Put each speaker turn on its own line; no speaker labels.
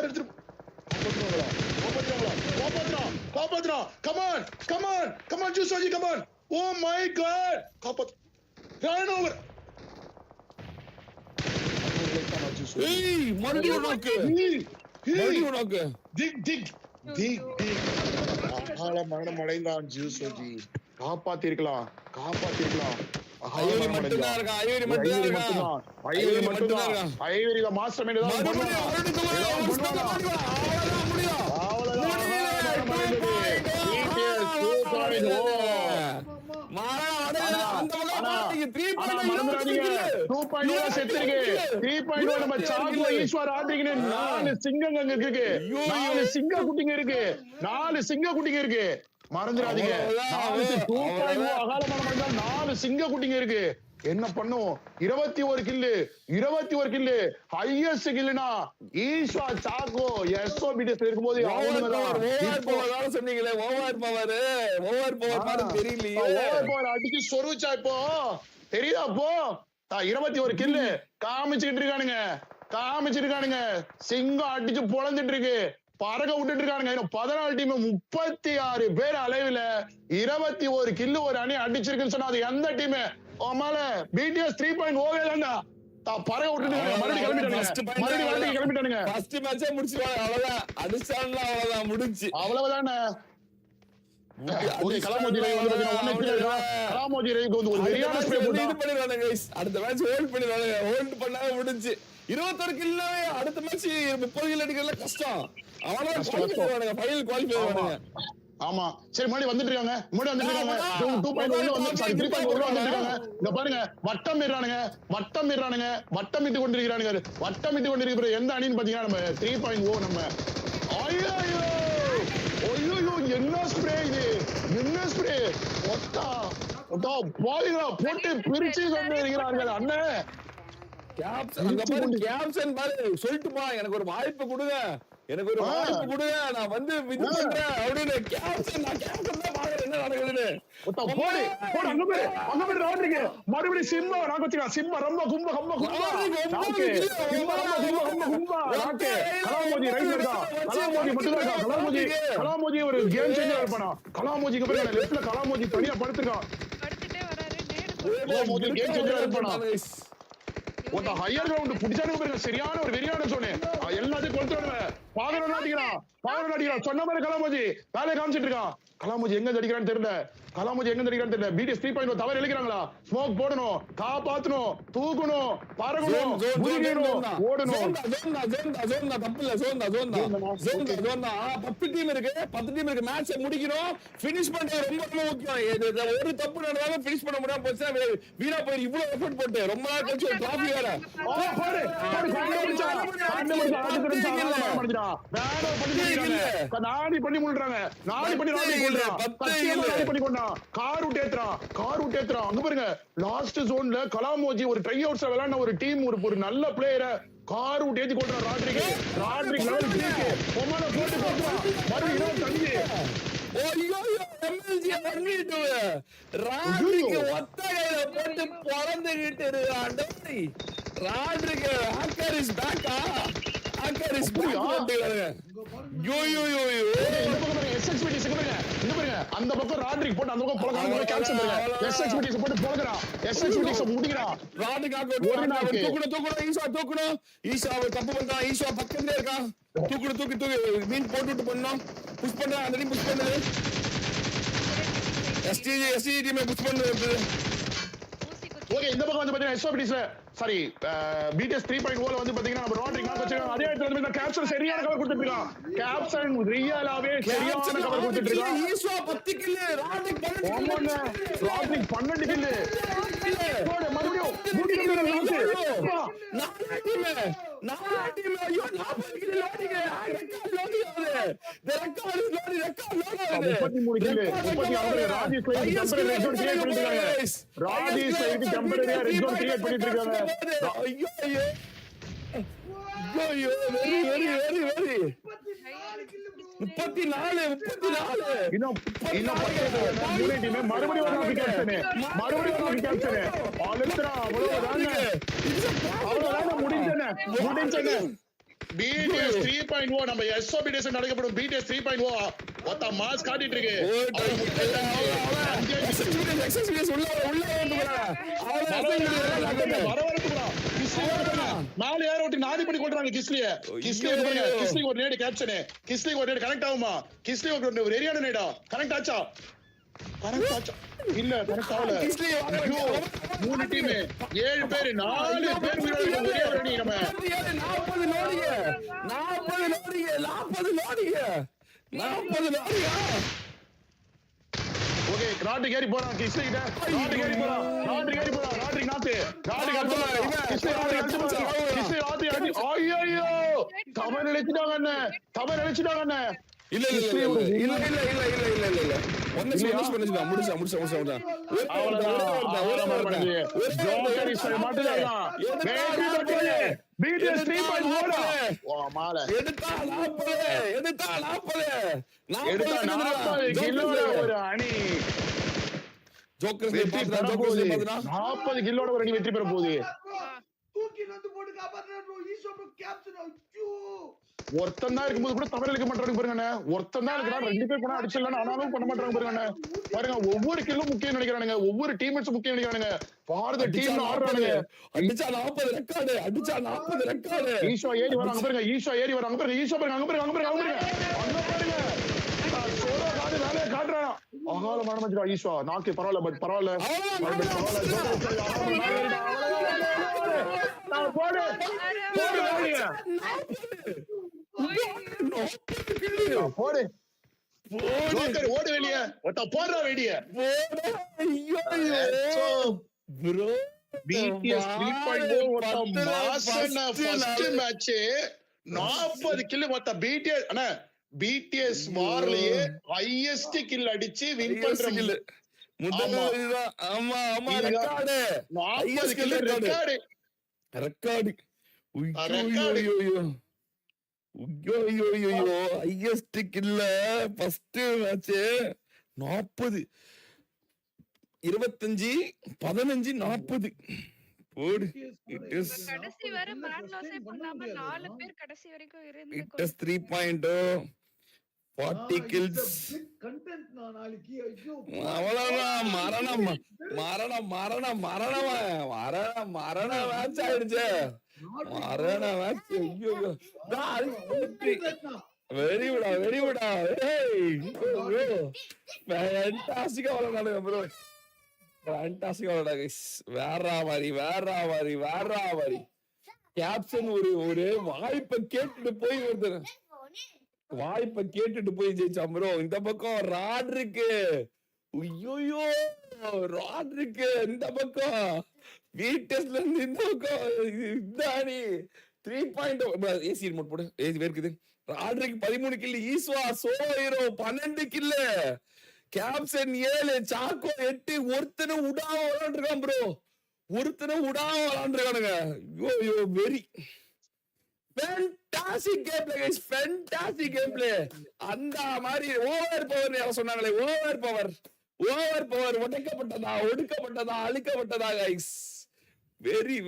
Car எடுத்து come on ஜூஸாஜி come on. Oh my God, காப்பாத்து. Run over.
ஏய் மறுபடியும் நோக்கு. மறுபடியும் நோக்கு.
டிக் மரணம் அடைந்தான் ஜூஸாஜி. காப்பாத்திருக்கலாம்.
ஐவரி மட்டும்தான் இருக்கா. ஐவரி மட்டும்தான்.
ஐவரியில மாஸ்டர் மைண்ட் தான். மறந்துடாதீங்க. 4 சிங்க குட்டிங்க இருக்கு. என்ன பண்ணும்? 21 கில்லு. ஹையஸ்ட் கில்லுனா ஈஸ்வா சாக்கோ எஸ்ஓபிடிஎஸ் இருக்கும்போது
சொன்னீங்களே ஓவர் பவர் தெரியலையே.
ஓவர் பவர் அடிச்சு சொருச்சா இப்போ தெரியுதா? அப்போ 21 கில்லு காமிச்சுக்கிட்டு இருக்கானுங்க. சிங்கம் அடிச்சு பொழந்துட்டு இருக்கு. பறக்க விட்டுட்டு இருக்கானுங்க. 14 டீம் 36 பேர் அளவுல 21 கில்லு ஒரு அணி அடிச்சிருக்குன்னு சொன்னா அது எந்த டீம்? பிடிஎஸ் 3.0 தான்டா. பறக்க விட்டுட்டு மறுபடியும் கிளம்பிட்டானுங்க.
ஃபர்ஸ்ட் மேட்சே முடிச்சிருவாங்க. அவ்வளவுதான். அடிச்சான்ல அவ்வளவுதான், முடிஞ்சு.
அவ்வளவுதானே.
அடுத்த மேட்ச் ஹோல்ட் பண்ணிடுவாங்க. ஹோல்ட் பண்ணாம முடிஞ்சு 21 கில்ல. அடுத்த மேட்ச் 30 கில் அடிக்கிறதுல கஷ்டம். அவனால ஃபைனல் குவாலிஃபை ஆவானுங்க.
ஆமா சரி, முன்னாடி வந்துட்டு இருக்காங்க. 2.1 வந்துட்டு இருக்காங்க. இங்க பாருங்க, வட்டமிட்டு கொண்டிருக்கிறானுங்க. எந்த அணின்னு பாத்தீங்கன்னா நம்ம 3.0 நம்ம. ஐயோ என்ன ஸ்ப்ரே இது? போட்டு பிரிச்சு கொண்டு இருக்கிறார்கள் அண்ணன்.
கேப்டன் பாரு சொல்லிட்டுமா, எனக்கு ஒரு வாய்ப்பு கொடுங்க, நான் வந்து இது பண்றேன் அப்படின்னு. கேப்டன் தான் பாக்குறேன் என்ன நடக்குதுன்னு.
மறுபடியும் சிம்மா சிம்மா ரொம்ப கலாமோஜி ஒரு கேம் சேஞ்சர் இருப்பானா? கலாமோஜிக்கு பிறகு லெஃப்ட்ல கலாமோஜி தனியா படுத்துக்கான். கேம் சேஞ்சர் இருப்பானா? ஹையர் கிரவுண்ட் புடிச்சானு பாருங்க. சரியான ஒரு வெறியான சோனு. எல்லாத்தையும் கொளுத்துவானுங்க. பாகரன் அடிக்கிறான். சொன்ன மாதிரி கலாமோஜி வேலையை காமிச்சிட்டு இருக்கான். கலாமோஜி எங்க அடிக்கிறான்னு தெரியல. பிடிஎஸ் 3.0 தவறு எழுக்கிறாங்களா? ஸ்மோக் போடணும், காப்பாத்தணும், தூக்கணும், பறக்கணும், ஓடணும்.
பத்து டீம் இருக்கு. மேட்ச் முடிக்கணும், பினிஷ் பண்றது ரொம்ப முக்கியம். ஒரு தப்பு நடந்தாலும் பினிஷ் பண்ண முடியாம போச்சு. வீணா போய் இவ்வளவு எஃபோர்ட் போட்டு ரொம்ப நாள் கழிச்சு ஒரு டிராஃபி வேற.
நாடி பண்ணி முள்றாங்க. கார் விட்டேத்துறான். அங்க பாருங்க, லாஸ்ட் ஜோன்ல கலாமோஜி ஒரு ட்ரை அவுட்ஸ் விளையாடின ஒரு டீம், ஒரு நல்ல பிளேயரை கார் விட்டு ஏத்தி கொள்றான். ராட்ரிக் லெவல் 3 பொம்மன போட்டு போடுறான். மறுபடியும் தண்ணி.
ராட்ரிக் ஒத்த கையில போட்டு பொறந்துகிட்டு இருக்கான். Rodrick hacker is back.
அந்த பக்கம் ராட்ரிக் போட்டு அந்த பக்கம் போட்டு கேன்சல் பண்ணுங்க. எஸ்எக்ஸ்பிடிஸ் போட்டு போடுறான். எஸ்எக்ஸ்பிடிஸ் முடிக்கிறான்.
ராட்ரிக் ஒரு நாள் தூக்குணும். ஈஷா தப்பு பண்றான். ஈஷா பக்கத்துல இருக்கான். தூக்கு மீன் போட்டுட்டு பண்ணோம். புஷ் பண்றான். அந்த புஷ் பண்ணுது. எஸ்டிஜி டீம் புஷ் பண்ணுது.
ஓகே, இந்த பக்கம் வந்து பாத்தீங்கன்னா எஸ்ஓபிடிஸ் சாரி பிடிஎஸ் 3.0 வந்து பாத்தீங்கன்னா நம்ம ராட்ரிக் நாக்க வச்சிருக்காங்க. அதே இடத்துல வந்து கேப்சன் சரியான கவர் கொடுத்துட்டு இருக்கான். கேப்சன் ரியலாவே சரியான கவர் கொடுத்துட்டு இருக்கான்.
ஈஸ்வா 10 கில், ராட்ரிக்
12 கில். போடு மறுபடியும்
ஐயோ 40 கில் லோடிங்க. ரெக்கார்ட் லோடி
33 கில். 36 ராஜேஷ் சைடு டெம்பரரியா ரெட் ஜோன் கிரியேட் பண்ணிட்டு இருக்காங்க.
ஐயோ வெரி 34
இன்னும் மூணு டீம் மறுபடியும் ஒரு கேப்டன் அழுத்துறா. அவ்வளவுதாங்க முடிஞ்சன. BTS 3.0 நம்ம SOP days நடக்கப்படும் BTS 3.0 ஒத்த மாஸ் காட்டிட்டு இருக்கு நாலு ஏர் ஓட்டி நாதி பண்ணி கொள்றாங்க கிஸ்லிய கிஸ்லிக்கு ஒரு நேடு கேப்ஷனு கிஸ்லிக்கு ஒரு நேடு கனெக்ட் ஆகுமா கிஸ்லிக்கு ஒரு எரியான நேடா கனெக்ட் ஆச்சா இல்ல கனெக்ட் ஆகல மூணு டீம் 7 பேர் 4 பேர் ஒரே ஒரு அணி நம்ம 40 லோடிங்க ஓகே ராட் கேரி போறான் கிஸ்லி கிட்ட ராட் கேரி போறான் ராட் நாத்து கிஸ்லி ராட் அடி ஐயோ தவறு நினைச்சிட்டாங்க அண்ணே
இல்ல ஒன்னு முடிச்சா
BTS 3.0 ஓ மால
எடுத்தா 40
ஒரு அணி
ஜோக்கர்ஸ்
40 கில்லோட ஒரு அணி வெற்றி பெற போகுது ஒருத்தன் தான் இருக்கும்போது கூட தவறு இருக்க மாட்டாங்க பாருங்க ஒருத்தன் தான் இருக்கிறான் 2 பேர் கூட அடிச்சிடலாம் ஆனாலும் பண்ண மாட்டாங்க பாருங்க ஒவ்வொரு கில்லும் முக்கியம் நினைக்கிறானுங்க ஒவ்வொரு டீம்மேட்ஸ் முக்கியம் நினைக்கிறானுங்க பாரத டீம் ஆடுறானுங்க
அடிச்சா 40 ரெக்கார்டு
ஈஷா ஏறி வராங்க பாருங்க ஈஷா பாருங்க அங்க பாருங்க சோலோ காடு வேலையை காட்டுறான் அகால மரணம் ஈஷா நாக்கு பரவாயில்ல போடு ஓடு வெளிய போடுற வெளிய
ப்ரோ
BTS 3.0 மாசன ஃபர்ஸ்ட் மேட்ச் 40 கில் மொத்த BTS வார்லயே ஹையஸ்ட் கில் அடிச்சு வின் பண்ற கில்
ஆமா
ரெக்கார்டு 40 கில் ரெக்கார்டு
ஹையஸ்ட் கில்ல ஃபர்ஸ்ட் மேட்ச் 40 25 15 40 போடு
கடைசி வரை பிராண்ட் லாஸே பண்ணாம 4 பேர் கடைசி வரைக்கும் இருந்து
இட் இஸ் 3.0 40 kills
கண்டென்ட் நான் நாளைக்கு ஐயோ
அவ்வளவுதான் மரண மேட்ச் ஆயிடுச்சு மரண மேட்ச் ஐயோ வெரி குடா ஃபேண்டாஸ்டிக்கா விளையாடுங்க ப்ரோ ஃபேண்டாஸ்டிக்கா விளையாடுங்க guys வேற மாதிரி கேப்டன் ஒரு வாய்ப்பை கேட்டுட்டு போய் ஜெயிச்சான் ப்ரோ இந்த பக்கம் ராட் இருக்கு இந்த பக்கம் வீட்டஸ்ல இருந்து இந்த பக்கம் இதானி 3.0 ஏசி ரிமோட் போடு ஏசி வேர்க்குது ராட்ரிக் 13 கில் ஈஸ்வா சோலோ ஹீரோ 12 கில் கேப்டன் 7 சாக்கோ 8 ஒருத்தனை விடாம விளையாண்டுருக்கான் ப்ரோ விளையாண்டுருக்கானுங்க ஐயோ very fantastic gameplay guys fantastic gameplay அந்த மாதிரி ஓவர் பவர் யார சொன்னாங்களே ஓவர் பவர் ஒடுக்கப்பட்டதா அழிக்கப்பட்டதா guys very